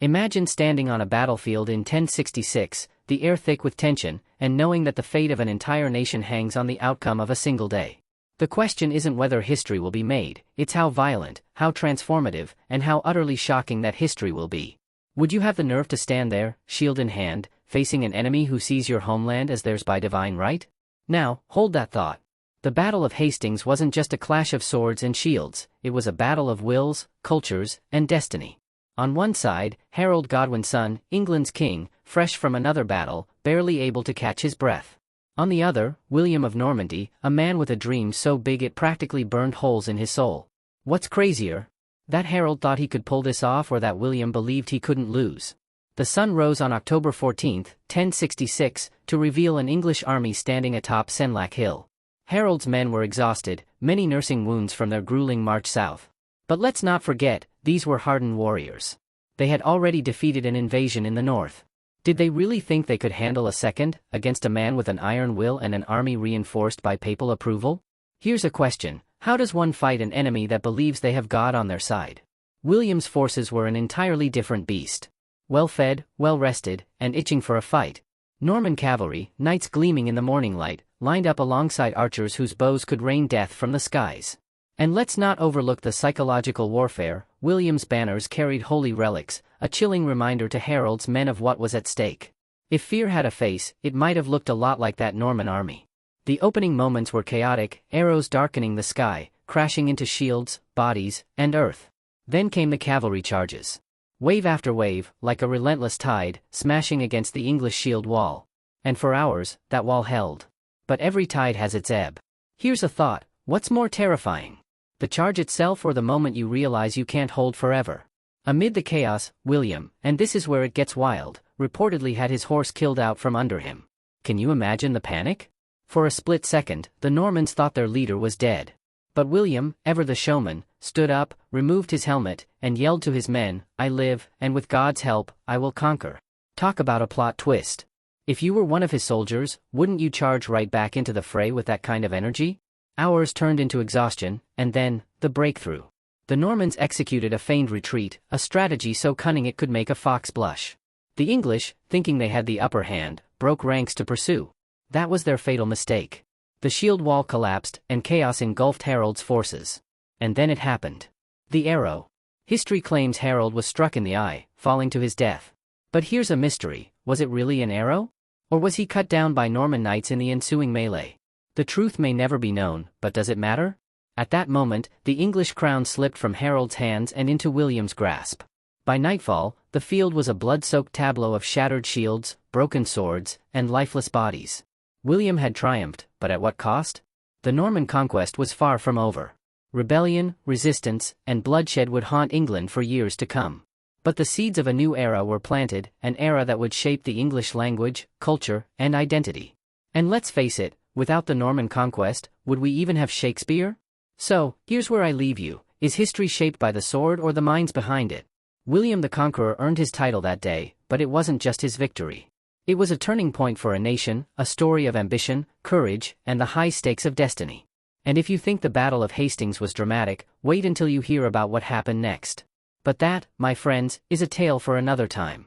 Imagine standing on a battlefield in 1066, the air thick with tension, and knowing that the fate of an entire nation hangs on the outcome of a single day. The question isn't whether history will be made, it's how violent, how transformative, and how utterly shocking that history will be. Would you have the nerve to stand there, shield in hand, facing an enemy who sees your homeland as theirs by divine right? Now, hold that thought. The Battle of Hastings wasn't just a clash of swords and shields, it was a battle of wills, cultures, and destiny. On one side, Harold Godwinson, England's king, fresh from another battle, barely able to catch his breath. On the other, William of Normandy, a man with a dream so big it practically burned holes in his soul. What's crazier? That Harold thought he could pull this off, or that William believed he couldn't lose. The sun rose on October 14, 1066, to reveal an English army standing atop Senlac Hill. Harold's men were exhausted, many nursing wounds from their grueling march south. But let's not forget, these were hardened warriors. They had already defeated an invasion in the north. Did they really think they could handle a second, against a man with an iron will and an army reinforced by papal approval? Here's a question: how does one fight an enemy that believes they have God on their side? William's forces were an entirely different beast. Well-fed, well-rested, and itching for a fight. Norman cavalry, knights gleaming in the morning light, lined up alongside archers whose bows could rain death from the skies. And let's not overlook the psychological warfare. William's banners carried holy relics, a chilling reminder to Harold's men of what was at stake. If fear had a face, it might have looked a lot like that Norman army. The opening moments were chaotic, arrows darkening the sky, crashing into shields, bodies, and earth. Then came the cavalry charges. Wave after wave, like a relentless tide, smashing against the English shield wall. And for hours, that wall held. But every tide has its ebb. Here's a thought: what's more terrifying? The charge itself, or the moment you realize you can't hold forever? Amid the chaos, William, and this is where it gets wild, reportedly had his horse killed out from under him. Can you imagine the panic? For a split second, the Normans thought their leader was dead. But William, ever the showman, stood up, removed his helmet, and yelled to his men, "I live, and with God's help, I will conquer." Talk about a plot twist. If you were one of his soldiers, wouldn't you charge right back into the fray with that kind of energy? Hours turned into exhaustion, and then, the breakthrough. The Normans executed a feigned retreat, a strategy so cunning it could make a fox blush. The English, thinking they had the upper hand, broke ranks to pursue. That was their fatal mistake. The shield wall collapsed, and chaos engulfed Harold's forces. And then it happened. The arrow. History claims Harold was struck in the eye, falling to his death. But here's a mystery: was it really an arrow? Or was he cut down by Norman knights in the ensuing melee? The truth may never be known, but does it matter? At that moment, the English crown slipped from Harold's hands and into William's grasp. By nightfall, the field was a blood-soaked tableau of shattered shields, broken swords, and lifeless bodies. William had triumphed, but at what cost? The Norman conquest was far from over. Rebellion, resistance, and bloodshed would haunt England for years to come. But the seeds of a new era were planted, an era that would shape the English language, culture, and identity. And let's face it, without the Norman conquest, would we even have Shakespeare? So, here's where I leave you: is history shaped by the sword or the minds behind it? William the Conqueror earned his title that day, but it wasn't just his victory. It was a turning point for a nation, a story of ambition, courage, and the high stakes of destiny. And if you think the Battle of Hastings was dramatic, wait until you hear about what happened next. But that, my friends, is a tale for another time.